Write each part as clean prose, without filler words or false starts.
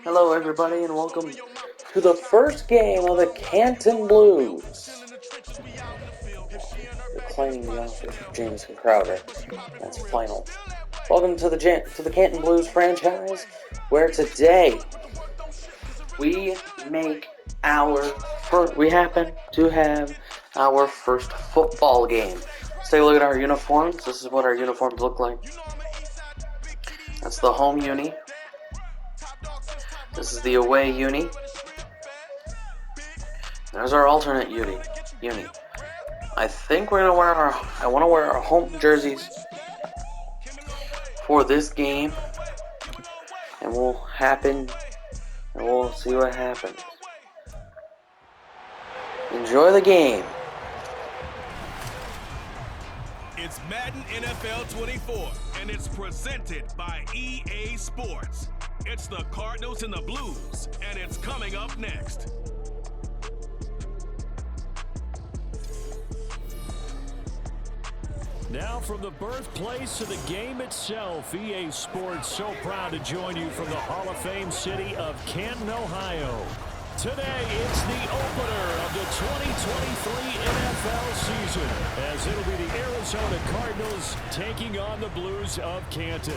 Hello everybody and welcome to the first game of the Canton Blues. Reclaiming the office of Jameson Crowder. That's final. Welcome to the Canton Blues franchise, where today we happen to have our first football game. Let's take a look at our uniforms. This is what our uniforms look like. That's the home uni. This is the away uni. There's our alternate uni. I think we're gonna wear I want to wear our home jerseys for this game, and we'll see what happens. Enjoy the game. It's Madden NFL 24, and it's presented by EA Sports. It's the Cardinals and the Blues, and it's coming up next. Now from the birthplace of the game itself, EA Sports so proud to join you from the Hall of Fame city of Canton, Ohio. Today, it's the opener of the 2023 NFL season, as it'll be the Arizona Cardinals taking on the Blues of Canton.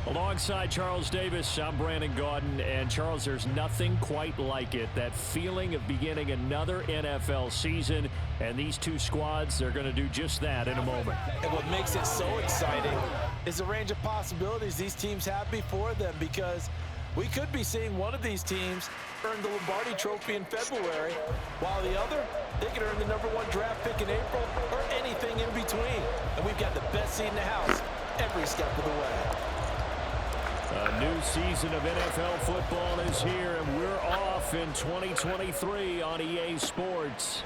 Alongside Charles Davis, I'm Brandon Gaudin, and Charles, there's nothing quite like it. That feeling of beginning another NFL season, and these two squads, they're going to do just that in a moment. And what makes it so exciting is the range of possibilities these teams have before them, because we could be seeing one of these teams earn the Lombardi Trophy in February, while the other, they could earn the #1 draft pick in April, or anything in between. And we've got the best seat in the house every step of the way. A new season of NFL football is here, and we're off in 2023 on EA Sports.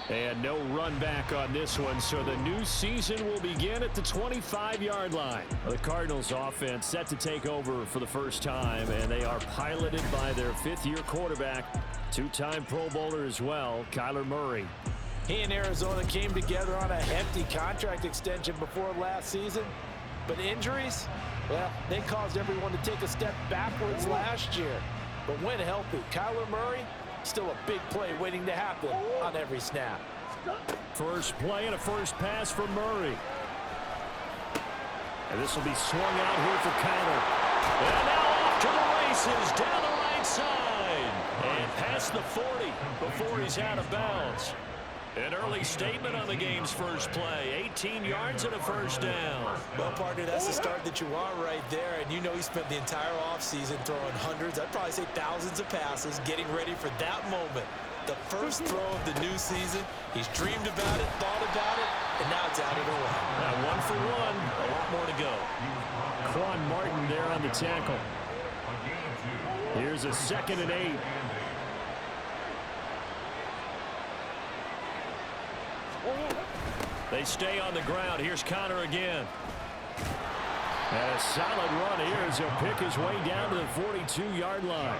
And no run back on this one, so the new season will begin at the 25-yard line. The Cardinals offense set to take over for the first time, and they are piloted by their fifth-year quarterback, two-time Pro Bowler as well, Kyler Murray. He and Arizona came together on a hefty contract extension before last season, but injuries, well, they caused everyone to take a step backwards last year. But when healthy, Kyler Murray, still a big play waiting to happen on every snap. First play and a first pass for Murray. And this will be swung out here for Kyler. And now off to the races down the right side. And past the 40 before he's out of bounds. An early statement on the game's first play. 18 yards and a first down. Well, partner, that's the start that you want right there. And you know he spent the entire offseason throwing hundreds, I'd probably say thousands of passes, getting ready for that moment. The first throw of the new season. He's dreamed about it, thought about it, and now it's out of the way. Now 1 for 1, a lot more to go. Quan Martin there on the tackle. Here's a 2nd and 8. They stay on the ground. Here's Connor again. And a solid run here as he'll pick his way down to the 42-yard line.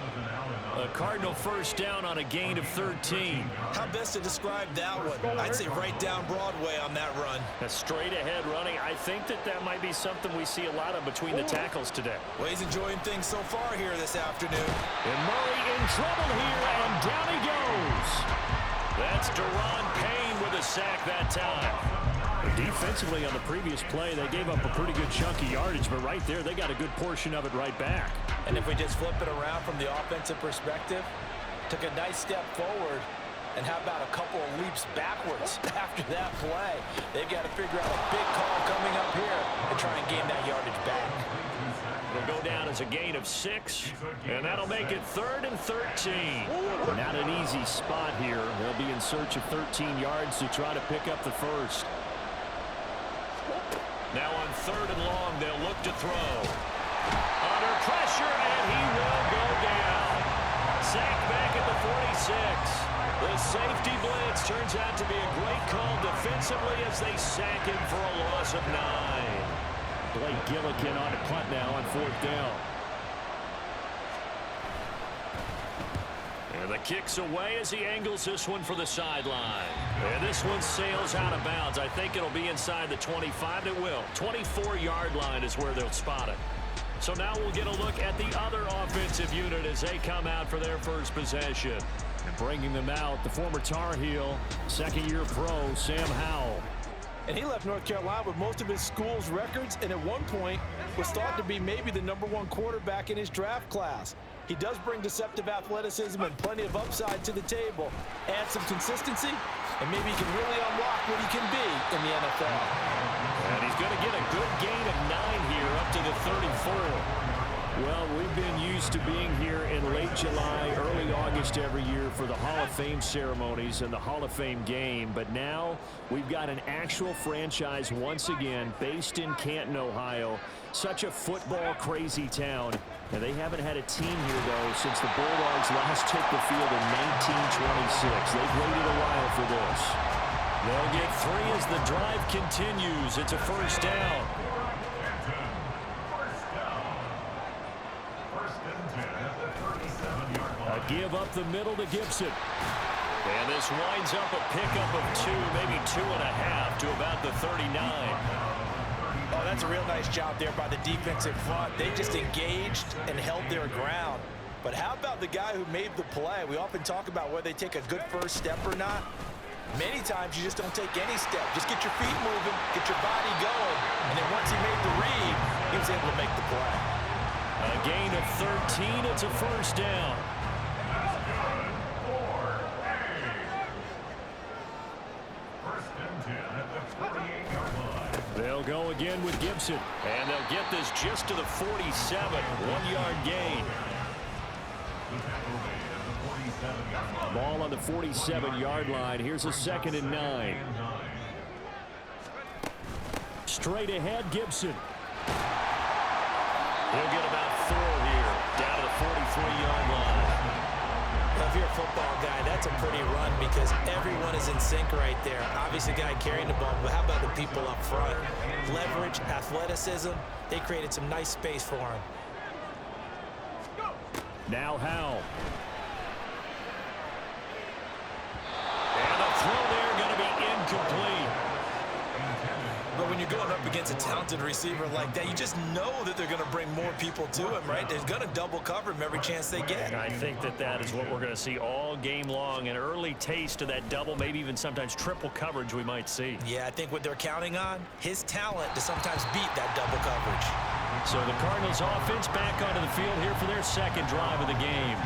A Cardinal first down on a gain of 13. How best to describe that one? I'd say right down Broadway on that run. A straight-ahead running. I think that might be something we see a lot of between the tackles today. Well, he's enjoying things so far here this afternoon. And Murray in trouble here, and down he goes. That's Deron Payne with a sack that time. Defensively on the previous play, they gave up a pretty good chunk of yardage, but right there, they got a good portion of it right back. And if we just flip it around from the offensive perspective, took a nice step forward, and how about a couple of leaps backwards after that play? They've got to figure out a big call coming up here and try and gain that yardage back. It'll go down as a gain of 6, and that'll make it 3rd and 13. Not an easy spot here. They'll be in search of 13 yards to try to pick up the first. Now on 3rd and long, they'll look to throw. Under pressure, and he will go down. Sacked back at the 46. The safety blitz turns out to be a great call defensively as they sack him for a loss of 9. Blake Gillikin on a punt now on 4th down. And And the kick's away as he angles this one for the sideline. And this one sails out of bounds. I think it'll be inside the 25. It will. 24-yard line is where they'll spot it. So now we'll get a look at the other offensive unit as they come out for their first possession. And bringing them out, the former Tar Heel, second-year pro, Sam Howell. And he left North Carolina with most of his school's records, and at one point was thought to be maybe the #1 quarterback in his draft class. He does bring deceptive athleticism and plenty of upside to the table. Add some consistency, and maybe he can really unlock what he can be in the NFL. And he's going to get a good gain of 9 here up to the 34. Well, we've been used to being here in late July, early August every year for the Hall of Fame ceremonies and the Hall of Fame game. But now we've got an actual franchise once again based in Canton, Ohio. Such a football-crazy town. And they haven't had a team here, though, since the Bulldogs last took the field in 1926. They've waited a while for this. They'll get 3 as the drive continues. It's a first down. A give up the middle to Gibson. And this winds up a pickup of 2, maybe 2.5 to about the 39. Oh, that's a real nice job there by the defensive front. They just engaged and held their ground. But how about the guy who made the play? We often talk about whether they take a good first step or not. Many times you just don't take any step. Just get your feet moving, get your body going. And then once he made the read, he was able to make the play. A gain of 13. It's a first down. They'll go again with Gibson. And they'll get this just to the 47. 1-yard gain. Ball on the 47-yard line. Here's a 2nd and 9. Straight ahead, Gibson. He'll get about 4 here, down to the 43-yard line. Well, if you're a football guy, that's a pretty run because everyone is in sync right there. Obviously, the guy carrying the ball, but how about the people up front? Leverage, athleticism, they created some nice space for him. Now Howell. And the throw there going to be incomplete. But when you're going up against a talented receiver like that, you just know that they're going to bring more people to him, right? They're going to double cover him every chance they get. I think that is what we're going to see all game long. An early taste of that double, maybe even sometimes triple coverage we might see. Yeah, I think what they're counting on, his talent to sometimes beat that double coverage. So the Cardinals offense back onto the field here for their second drive of the game.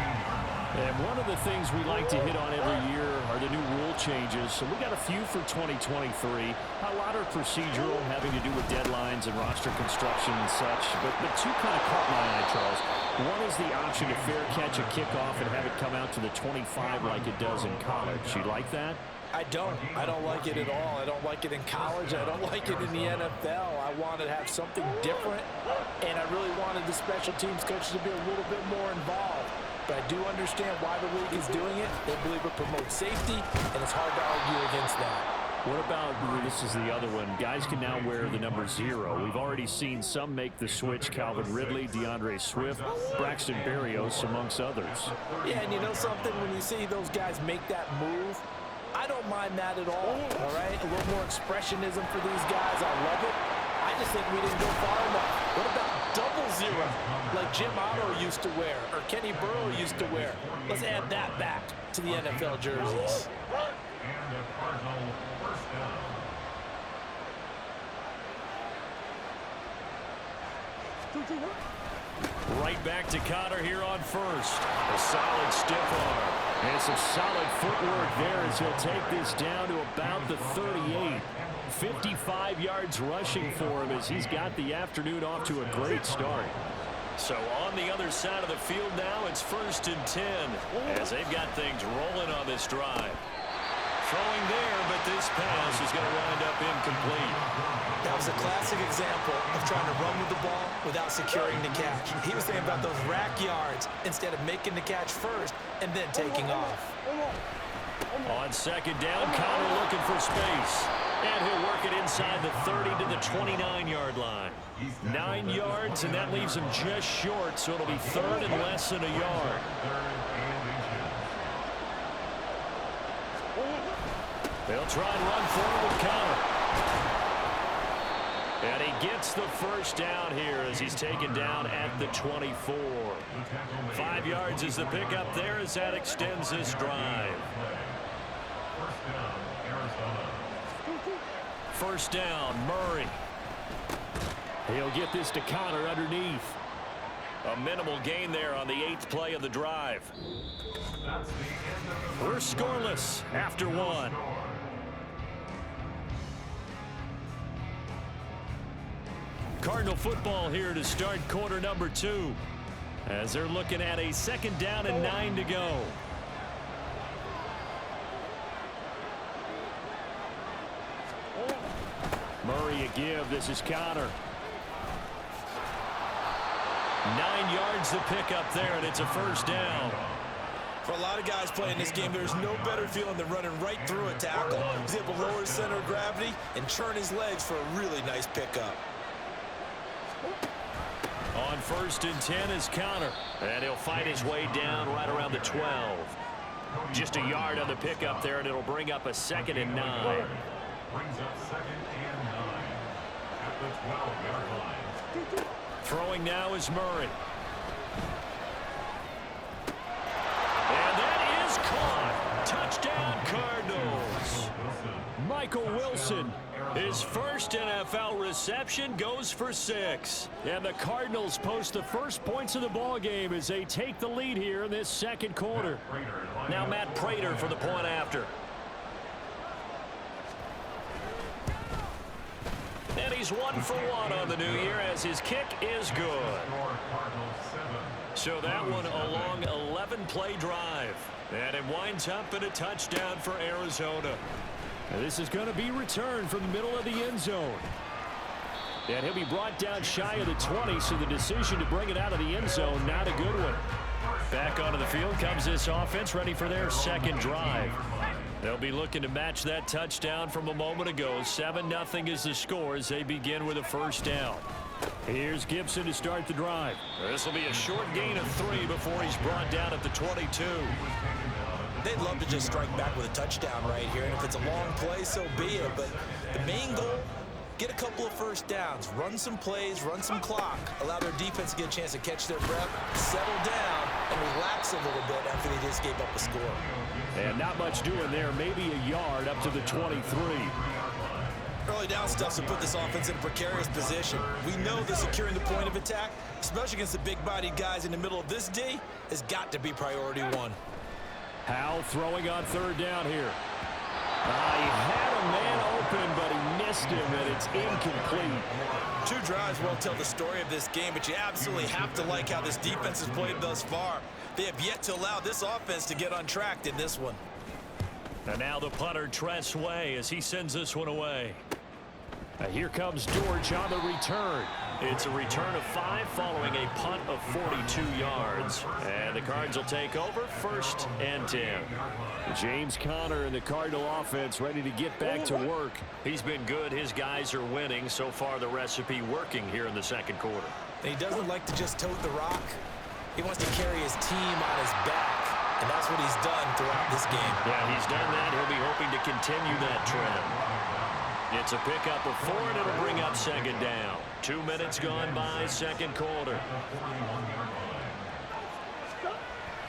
And one of the things we like to hit on every year are the new rule changes. So we got a few for 2023. A lot are procedural, having to do with deadlines and roster construction and such. But 2 kind of caught my eye, Charles. One is the option to fair catch a kickoff and have it come out to the 25 like it does in college. You like that? I don't like it at all. I don't like it in college. I don't like it in the NFL. I want to have something different, and I really wanted the special teams coaches to be a little bit more involved. But I do understand why the league is doing it. They believe it promotes safety, and it's hard to argue against that. What about, this is the other one, guys can now wear the number 0. We've already seen some make the switch, Calvin Ridley, DeAndre Swift, Braxton Berrios, amongst others. Yeah, and you know something, when you see those guys make that move, I don't mind that at all right? A little more expressionism for these guys. I love it. I just think we didn't go far enough. What about double 0, like Jim Otto used to wear or Kenny Burrow used to wear? Let's add that back to the NFL jerseys. Right back to Connor here on first. A solid stiff arm. And some solid footwork there as he'll take this down to about the 38. 55 yards rushing for him as he's got the afternoon off to a great start. So on the other side of the field now, it's 1st and 10 as they've got things rolling on this drive. Throwing there, but this pass is going to wind up incomplete. That was a classic example of trying to run with the ball without securing the catch. He was thinking about those rack yards instead of making the catch first and then taking off. On 2nd down, Connor looking for space. And he'll work it inside the 30 to the 29-yard line. 9 yards, and that leaves him just short, so it'll be 3rd and less than a yard. They'll try and run forward with counter. And he gets the first down here as he's taken down at the 24. 5 yards is the pickup there as that extends this drive. First down, Murray. He'll get this to counter underneath. A minimal gain there on the 8th play of the drive. We're scoreless after 1. Cardinal football here to start quarter number 2 as they're looking at a 2nd down and 9 to go. Murray a give. This is counter. 9 yards the pickup there, and it's a first down. For a lot of guys playing this game, there's no better feeling than running right through a tackle. He's able to lower his center of gravity and turn his legs for a really nice pickup. On 1st and 10 is counter, and he'll fight his way down right around the 12. Just a yard on the pickup there, and it'll bring up a 2nd and 9. Brings up 2nd and 9 at the 12-yard line. Throwing now is Murray. And that is caught. Touchdown, Cardinals. Michael Wilson, his first NFL reception, goes for 6. And the Cardinals post the first points of the ball game as they take the lead here in this 2nd quarter. Now Matt Prater for the point after. And he's 1 for 1 on the new year as his kick is good. So that one a long 11-play drive. And it winds up in a touchdown for Arizona. And this is going to be returned from the middle of the end zone. And he'll be brought down shy of the 20, so the decision to bring it out of the end zone, not a good one. Back onto the field comes this offense, ready for their 2nd drive. They'll be looking to match that touchdown from a moment ago. 7-0 is the score as they begin with a first down. Here's Gibson to start the drive. This will be a short gain of 3 before he's brought down at the 22. They'd love to just strike back with a touchdown right here, and if it's a long play, so be it. But the main goal, get a couple of first downs, run some plays, run some clock, allow their defense to get a chance to catch their breath, settle down, and relax a little bit after they just gave up a score. And not much doing there, maybe a yard up to the 23. Early down stuff to put this offense in a precarious position. We know that securing the point of attack, especially against the big-bodied guys in the middle of this D, has got to be priority 1. Howell throwing on 3rd down here. He had a man open, but he missed him, and it's incomplete. 2 drives will tell the story of this game, but you absolutely have to like how this defense has played thus far. They have yet to allow this offense to get on track in this one. And now the punter, Tress Way, as he sends this one away. Here comes George on the return. It's a return of 5 following a punt of 42 yards. And the Cards will take over 1st and 10. James Conner and the Cardinal offense ready to get back to work. He's been good. His guys are winning. So far the recipe working here in the 2nd quarter. And he doesn't like to just tote the rock. He wants to carry his team on his back. And that's what he's done throughout this game. Yeah, he's done that. He'll be hoping to continue that trend. It's a pickup of 4, and it'll bring up 2nd down. 2 minutes gone by, 2nd quarter.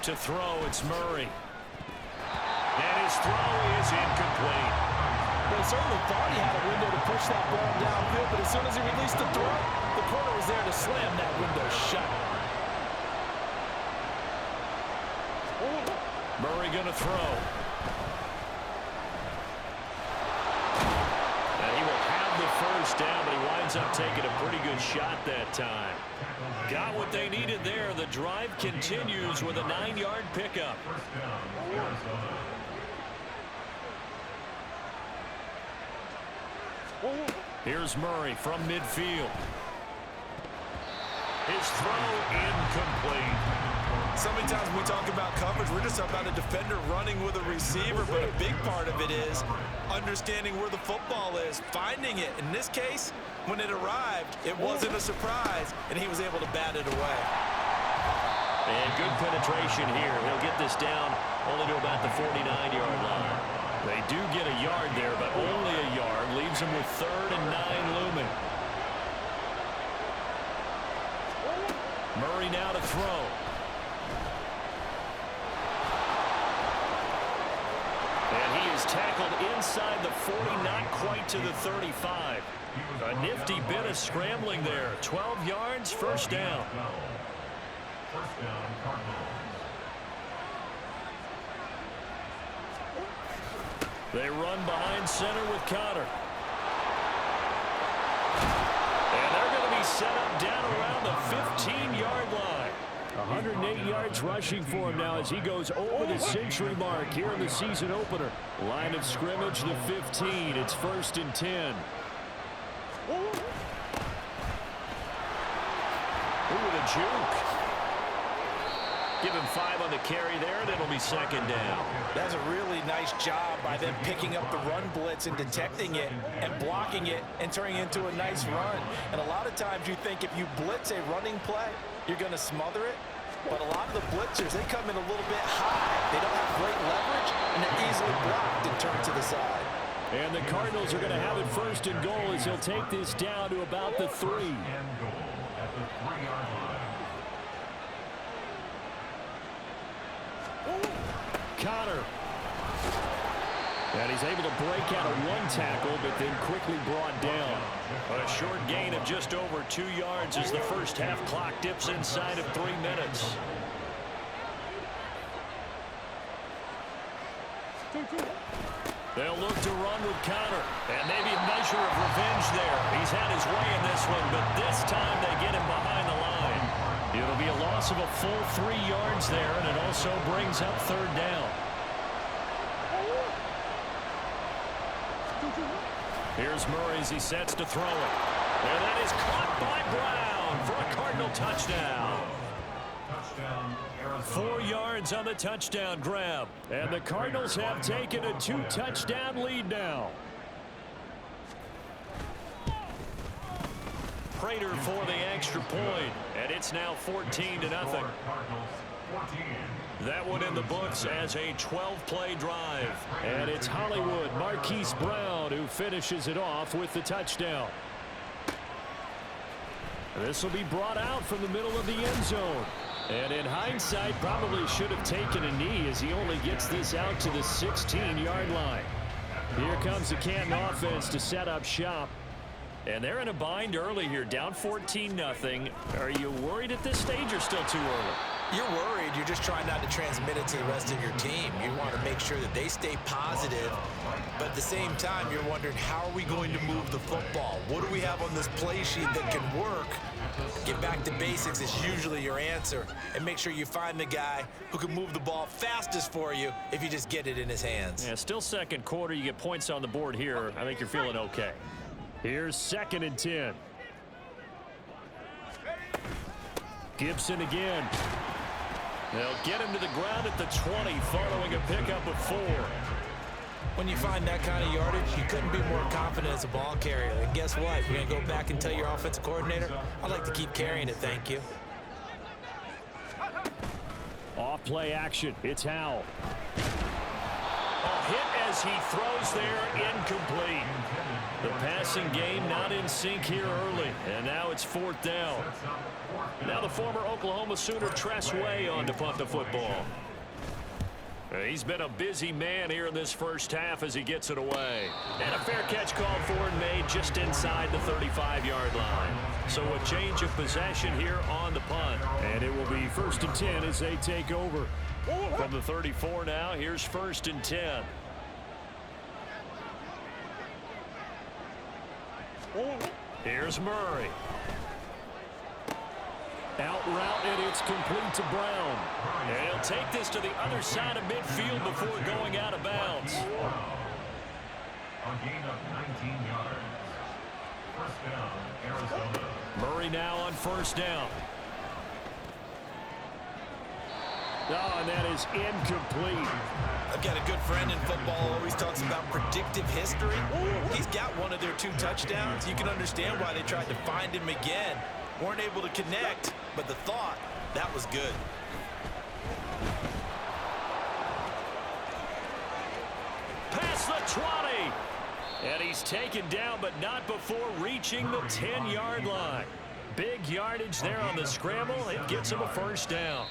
To throw, it's Murray. And his throw is incomplete. Well, he certainly thought he had a window to push that ball downfield, but as soon as he released the throw, the corner was there to slam that window shut. Murray going to throw. First down, but he winds up taking a pretty good shot that time. Got what they needed there. The drive continues with a 9-yard pickup. Here's Murray from midfield. His throw incomplete. So many times when we talk about coverage, we're just about a defender running with a receiver, but a big part of it is understanding where the football is, finding it. In this case, when it arrived, it wasn't a surprise, and he was able to bat it away. And good penetration here. He'll get this down only to about the 49-yard line. They do get a yard there, but only a yard. Leaves them with 3rd and 9 looming. Murray now to throw. And he is tackled inside the 40, not quite to the 35. A nifty bit of scrambling there. 12 yards, first down. First down, Cardinals. They run behind center with Connor. And they're going to be set up down around the 15-yard line. 108 yards rushing for him now as he goes over the century mark here in the season opener. Line of scrimmage, the 15. It's 1st and 10. Ooh, the juke. Give him 5 on the carry there, and it'll be 2nd down. That's a really nice job by them picking up the run blitz and detecting it and blocking it and turning it into a nice run. And a lot of times you think if you blitz a running play, you're going to smother it. But a lot of the blitzers, they come in a little bit high. They don't have great leverage, and they're easily blocked and turned to the side. And the Cardinals are going to have it 1st and goal as he'll take this down to about the 3. And goal at the 3-yard line. Connor. And he's able to break out of 1 tackle, but then quickly brought down. A short gain of just over 2 yards as the first half clock dips inside of 3 minutes. They'll look to run with Connor. And maybe a measure of revenge there. He's had his way in this one, but this time they get him behind the line. It'll be a loss of a full 3 yards there, and it also brings up 3rd down. Here's Murray as he sets to throw it. And that is caught by Brown for a Cardinal touchdown. Touchdown, Arizona. 4 yards on the touchdown grab. And the Cardinals have taken a 2-touchdown lead now. Prater for the extra point, and it's now 14-0. Cardinals 14. That one in the books as a 12-play drive. And it's Hollywood Marquise Brown who finishes it off with the touchdown. This will be brought out from the middle of the end zone. And in hindsight, probably should have taken a knee as he only gets this out to the 16-yard line. Here comes the Canton offense to set up shop. And they're in a bind early here, down 14-0. Are you worried at this stage or still too early? You're worried. You're just trying not to transmit it to the rest of your team. You want to make sure that they stay positive. But at the same time, you're wondering, how are we going to move the football? What do we have on this play sheet that can work? Get back to basics is usually your answer. And make sure you find the guy who can move the ball fastest for you if you just get it in his hands. Yeah, still 2nd quarter. You get points on the board here. I think you're feeling okay. Here's 2nd and 10. Gibson again. They'll get him to the ground at the 20 following a pickup of 4. When you find that kind of yardage, you couldn't be more confident as a ball carrier. And guess what? You're going to go back and tell your offensive coordinator, I'd like to keep carrying it, thank you. Off play action. It's Howell. A hit as he throws there, incomplete. The passing game not in sync here early, and now it's 4th down. Now the former Oklahoma Sooner Tress Way on to punt the football. He's been a busy man here in this first half as he gets it away. And a fair catch called for and made just inside the 35-yard line. So a change of possession here on the punt. And it will be 1st and 10 as they take over. From the 34 now, here's 1st and 10. Here's Murray. Out route, and it's complete to Brown. And he'll take this to the other side of midfield before going out of bounds. A gain of 19 yards. First down, Arizona. Murray now on 1st down. Oh, and that is incomplete. I've got a good friend in football who always talks about predictive history. He's got one of their 2 touchdowns. You can understand why they tried to find him again. Weren't able to connect, but the thought, that was good. Pass 20. And he's taken down, but not before reaching the 10-yard line. Big yardage there on the scramble. It gets him a first down.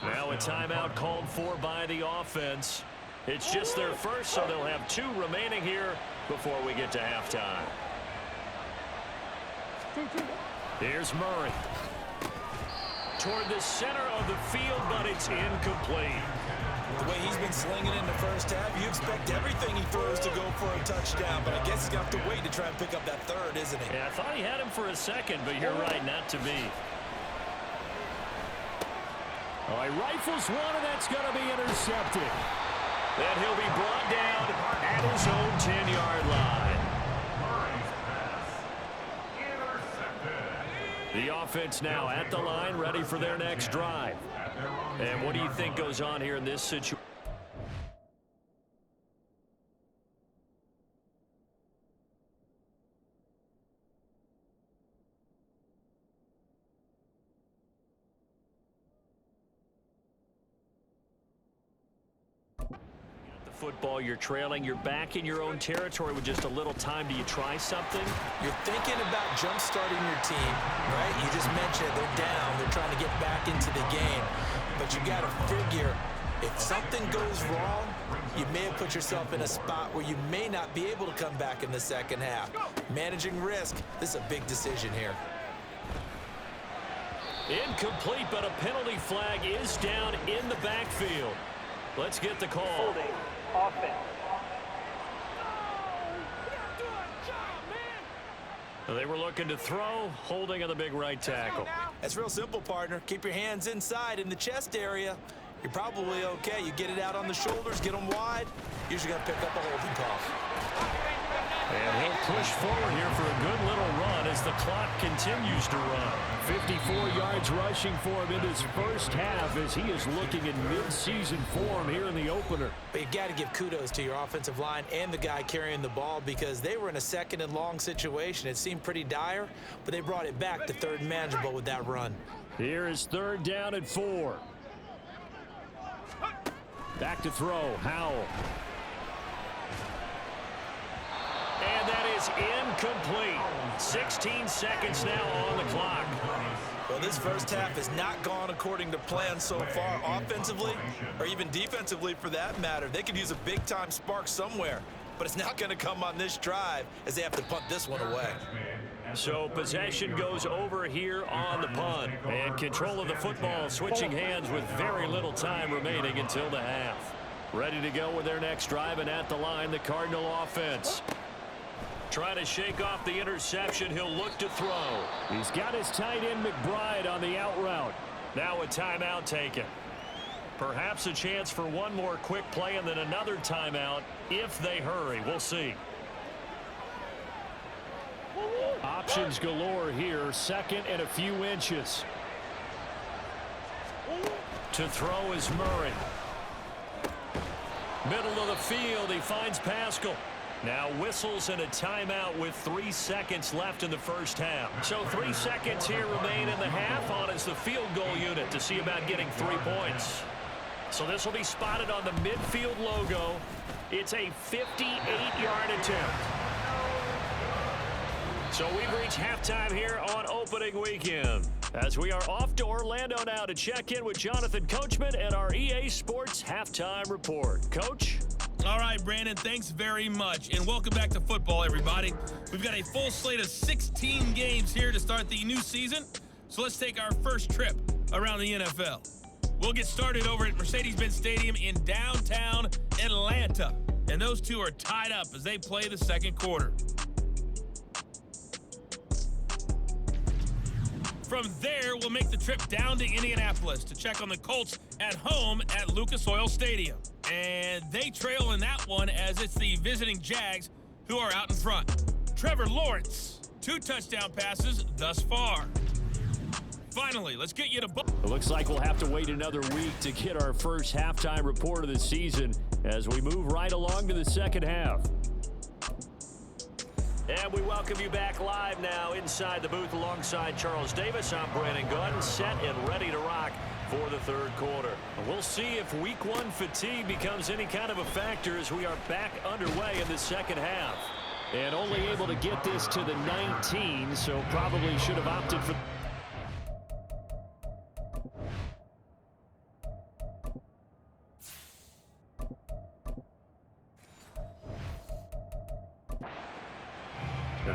Now a timeout called for by the offense. It's just their first, so they'll have 2 remaining here before we get to halftime. Here's Murray. Toward the center of the field, but it's incomplete. The way he's been slinging in the first half, you expect everything he throws to go for a touchdown, but I guess he's got to wait to try and pick up that third, isn't he? Yeah, I thought he had him for a second, but you're right, not to be. Oh, he rifles one, and that's going to be intercepted. Then he'll be brought down at his own 10-yard line. The offense now at the line, ready for their next drive. And what do you think goes on here in this situation? Football, you're trailing, you're back in your own territory with just a little time. Do you try something? You're thinking about jump-starting your team, right? You just mentioned they're down. They're trying to get back into the game. But you got to figure, if something goes wrong, you may have put yourself in a spot where you may not be able to come back in the second half. Managing risk, this is a big decision here. Incomplete, but a penalty flag is down in the backfield. Let's get the call. Offense. They were looking to throw, holding on the big right tackle. That's real simple, partner. Keep your hands inside in the chest area. You're probably okay. You get it out on the shoulders, get them wide. Usually got to pick up a holding call. And he'll push forward here for a good little run as the clock continues to run. 54 yards rushing for him in his first half as he is looking in mid-season form here in the opener. But you got to give kudos to your offensive line and the guy carrying the ball because they were in a second and long situation. It seemed pretty dire, but they brought it back to third and manageable with that run. Here is third down and 4. Back to throw, Howell. And that is incomplete. 16 seconds now on the clock. Well, this first half has not gone according to plan so far offensively or even defensively for that matter. They could use a big-time spark somewhere, but it's not going to come on this drive as they have to punt this one away. So possession goes over here on the punt. And control of the football switching hands with very little time remaining until the half. Ready to go with their next drive, and at the line, the Cardinal offense. Trying to shake off the interception. He'll look to throw. He's got his tight end McBride on the out route. Now a timeout taken. Perhaps a chance for one more quick play and then another timeout if they hurry. We'll see. Options galore here. Second and a few inches. To throw is Murray. Middle of the field. He finds Pascal. Now whistles and a timeout with 3 seconds left in the first half. So 3 seconds here remain in the half on as the field goal unit to see about getting 3 points. So this will be spotted on the midfield logo. It's a 58-yard attempt. So we've reached halftime here on opening weekend. As we are off to Orlando now to check in with Jonathan Coachman and our EA Sports Halftime Report. Coach? All right, Brandon, thanks very much. And welcome back to football, everybody. We've got a full slate of 16 games here to start the new season. So let's take our first trip around the NFL. We'll get started over at Mercedes-Benz Stadium in downtown Atlanta. And those two are tied up as they play the second quarter. From there, we'll make the trip down to Indianapolis to check on the Colts at home at Lucas Oil Stadium. And they trail in that one as it's the visiting Jags who are out in front. Trevor Lawrence, 2 touchdown passes thus far. Finally, let's get you to... It looks like we'll have to wait another week to get our first halftime report of the season as we move right along to the second half. And we welcome you back live now inside the booth alongside Charles Davis. I'm Brandon Gunn, set and ready to rock for the third quarter. We'll see if week one fatigue becomes any kind of a factor as we are back underway in the second half. And only able to get this to the 19, so probably should have opted for...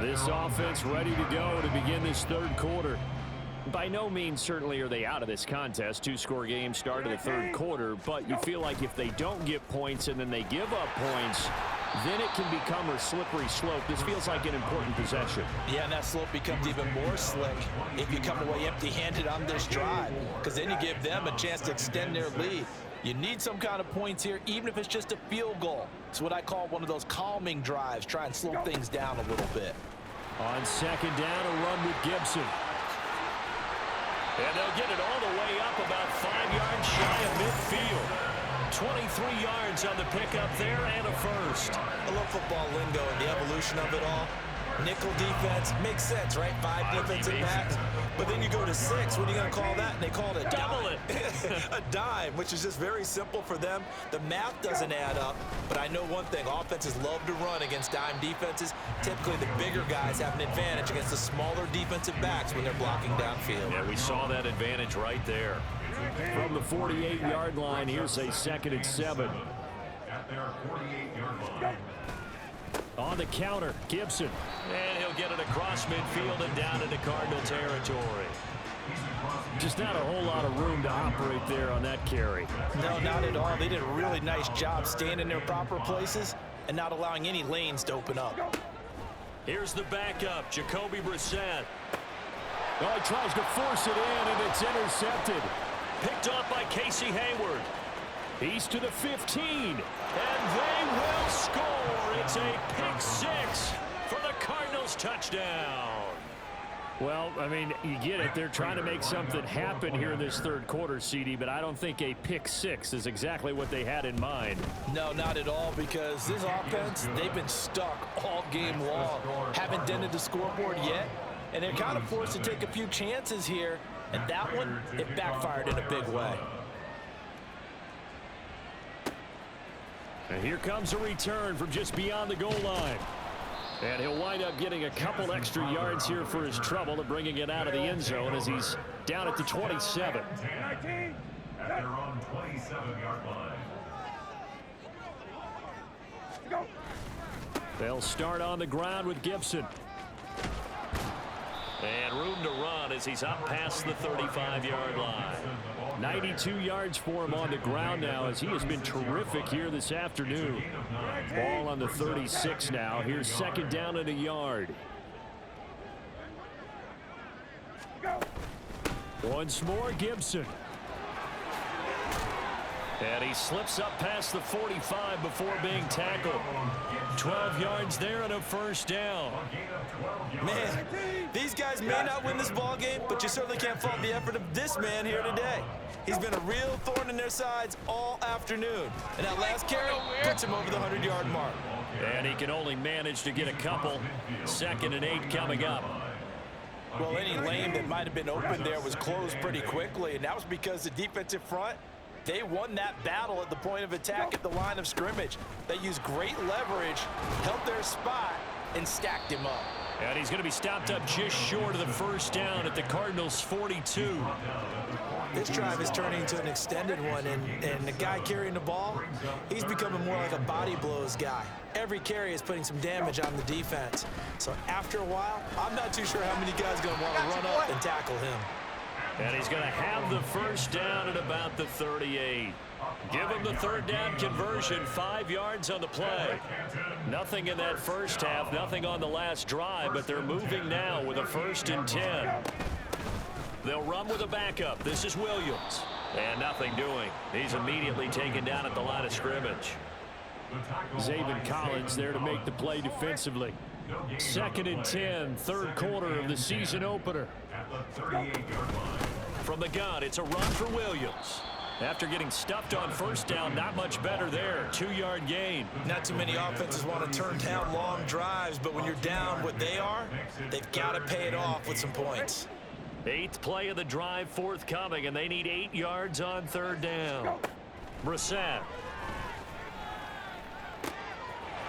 This offense ready to go to begin this third quarter. By no means certainly are they out of this contest. Two-score game start of the third quarter, but you feel like if they don't get points and then they give up points, then it can become a slippery slope. This feels like an important possession. Yeah, and that slope becomes even more slick if you come away empty-handed on this drive, because then you give them a chance to extend their lead. You need some kind of points here, even if it's just a field goal. It's what I call one of those calming drives. Try and slow things down a little bit. On second down, a run with Gibson. And they'll get it all the way up about 5 yards shy of midfield. 23 yards on the pickup there and a first. I love football lingo and the evolution of it all. Nickel defense makes sense, right? 5 defensive backs. But then you go to 6. What are you going to call that? And they call it a double dime. A dime, which is just very simple for them. The math doesn't add up. But I know one thing. Offenses love to run against dime defenses. Typically, the bigger guys have an advantage against the smaller defensive backs when they're blocking downfield. Yeah, we saw that advantage right there. From the 48-yard line, here's a 2nd and 7. At their 48-yard line. On the counter, Gibson. And he'll get it across midfield and down into Cardinal territory. Just not a whole lot of room to operate there on that carry. No, not at all. They did a really nice job staying in their proper places and not allowing any lanes to open up. Here's the backup, Jacoby Brissett. Oh, he tries to force it in, and it's intercepted. Picked off by Casey Hayward. He's to the 15, and they will score. It's a pick 6 for the Cardinals touchdown. Well, I mean, you get it. They're trying to make something happen here in this third quarter, CD, but I don't think a pick 6 is exactly what they had in mind. No, not at all, because this offense, they've been stuck all game long. Haven't dented the scoreboard yet, and they're kind of forced to take a few chances here, and that one, it backfired in a big way. And here comes a return from just beyond the goal line. And he'll wind up getting a couple extra yards here for his trouble and bringing it out of the end zone as he's down at the 27. At their own 27-yard line. They'll start on the ground with Gibson. And room to run as he's up past the 35-yard line. 92 yards for him on the ground now as he has been terrific here this afternoon. Ball on the 36 now. Here's second down and a yard. Once more, Gibson. And he slips up past the 45 before being tackled. 12 yards there and a first down. Man, these guys may not win this ball game, but you certainly can't fault the effort of this man here today. He's been a real thorn in their sides all afternoon. And that last carry puts him over the 100-yard mark. And he can only manage to get a couple. 2nd and 8 coming up. Well, any lane that might have been open there was closed pretty quickly, and that was because the defensive front, they won that battle at the point of attack at the line of scrimmage. They used great leverage, held their spot, and stacked him up. And he's going to be stopped up just short of the first down at the Cardinals' 42. This drive is turning into an extended one, and the guy carrying the ball, he's becoming more like a body blows guy. Every carry is putting some damage on the defense. So after a while, I'm not too sure how many guys are going to want to run up and tackle him. And he's going to have the first down at about the 38. Give him the third down conversion, 5 yards on the play. Nothing in that first half, nothing on the last drive, but they're moving now with a 1st and 10. They'll run with a backup. This is Williams. And nothing doing. He's immediately taken down at the line of scrimmage. Zabin Collins there to make the play defensively. 2nd and 10, third quarter of the season opener. From the gun, it's a run for Williams. After getting stuffed on first down, not much better there. 2-yard gain. Not too many offenses want to turn down long drives, but when you're down what they are, they've got to pay it off with some points. Eighth play of the drive forthcoming, and they need 8 yards on third down. Brissett.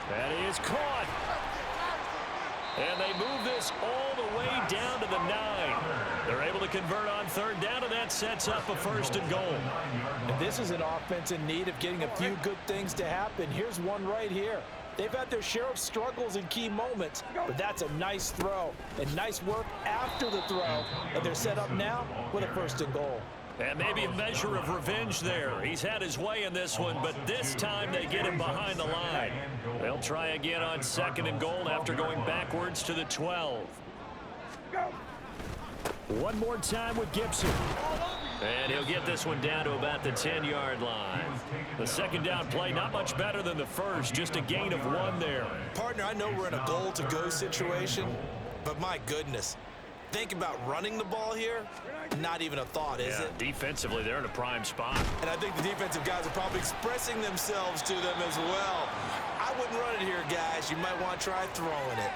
That is caught. And they move this all the way down to the 9. They're able to convert on third down, and that sets up a first and goal. And this is an offense in need of getting a few good things to happen. Here's one right here. They've had their share of struggles in key moments, but that's a nice throw and nice work after the throw. And they're set up now with a first and goal. And maybe a measure of revenge there. He's had his way in this one, but this time they get him behind the line. They'll try again on second and goal after going backwards to the 12. One more time with Gibson. And he'll get this one down to about the 10-yard line. The second down play, not much better than the first, just a gain of 1 there. Partner, I know we're in a goal-to-go situation, but my goodness. Think about running the ball here. Not even a thought, is it? Defensively, they're in a prime spot. And I think the defensive guys are probably expressing themselves to them as well. I wouldn't run it here, guys. You might want to try throwing it.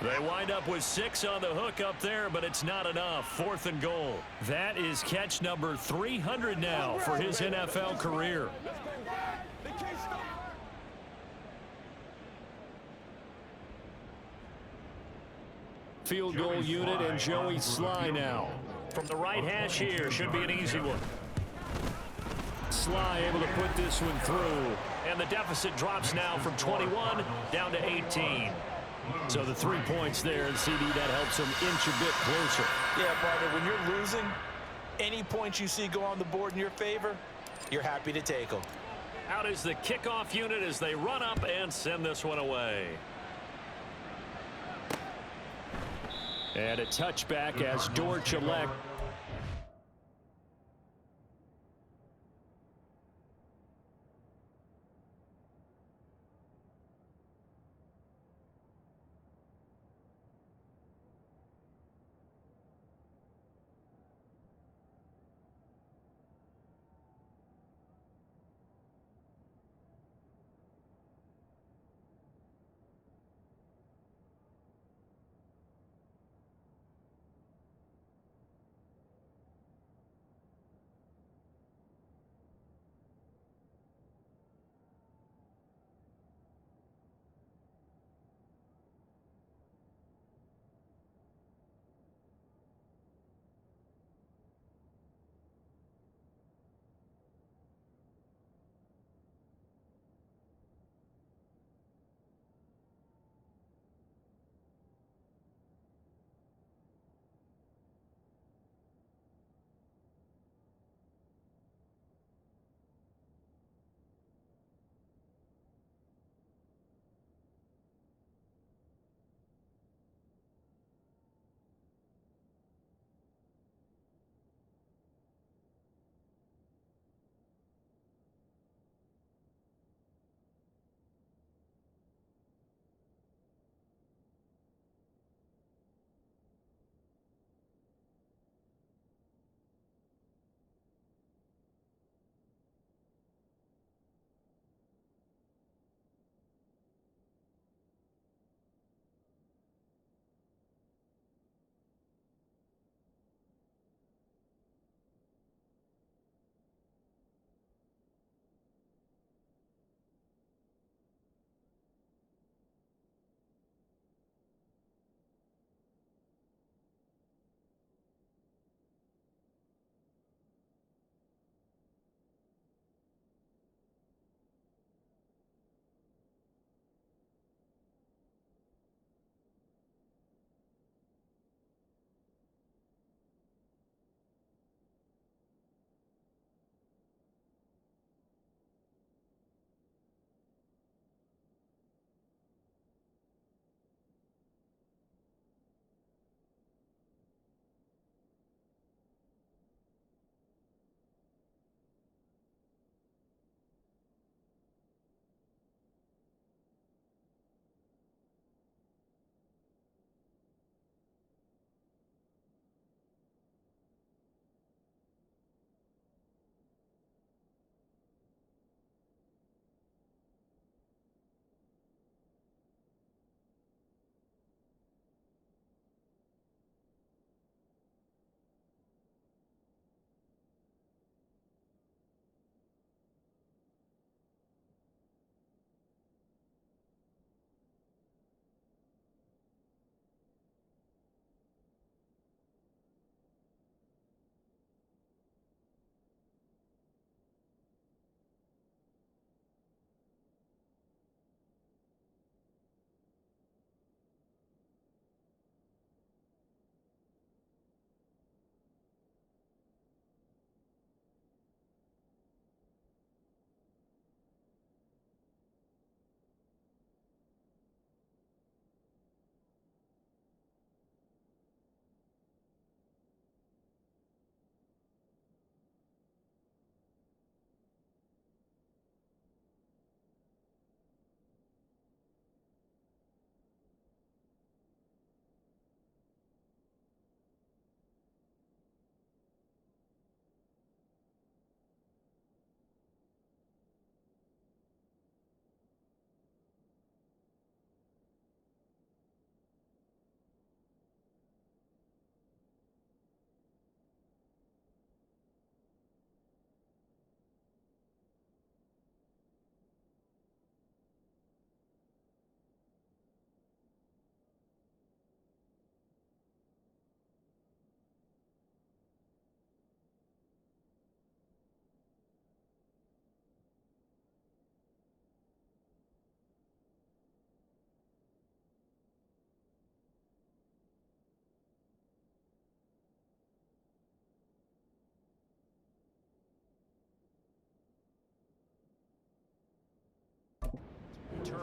They wind up with 6 on the hook up there, but it's not enough. 4th and goal. That is catch number 300 now for his NFL career. Field goal unit and Joey Sly now. From the right hash here, should be an easy one. Sly able to put this one through. And the deficit drops now from 21 down to 18. So the 3 points there, and CD, that helps them inch a bit closer. Yeah, partner, when you're losing, any points you see go on the board in your favor, you're happy to take them. Out is the kickoff unit as they run up and send this one away. And a touchback as Dortch elect.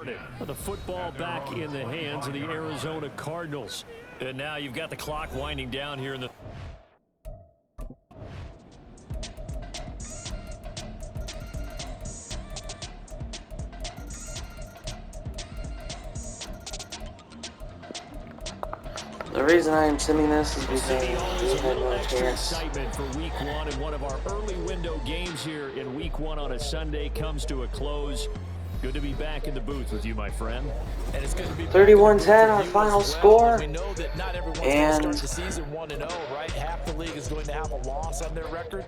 The football back in the hands of the Arizona Cardinals. And now you've got the clock winding down here in the... The reason I am sending this is because City always we a had little no extra chance. excitement for week one, and one of our early window games here in week one on a Sunday comes to a close. Good to be back in the booth with you, my friend. And it's good to be 31-10 our final score. We know that not everyone's going And to start the season 1-0, right? Half the league is going to have a loss on their record.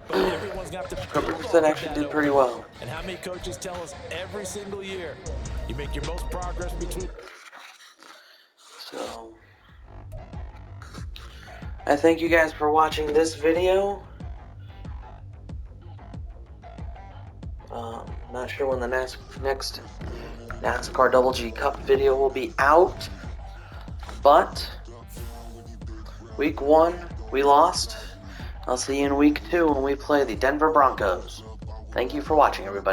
But everyone's going to have to build off of actually that did pretty opening. well. And how many coaches tell us every single year, you make your most progress between... So I thank you guys for watching this video. Not sure when the next NASCAR Double G Cup video will be out, but week 1 we lost. I'll see you in week 2 when we play the Denver Broncos. Thank you for watching, everybody.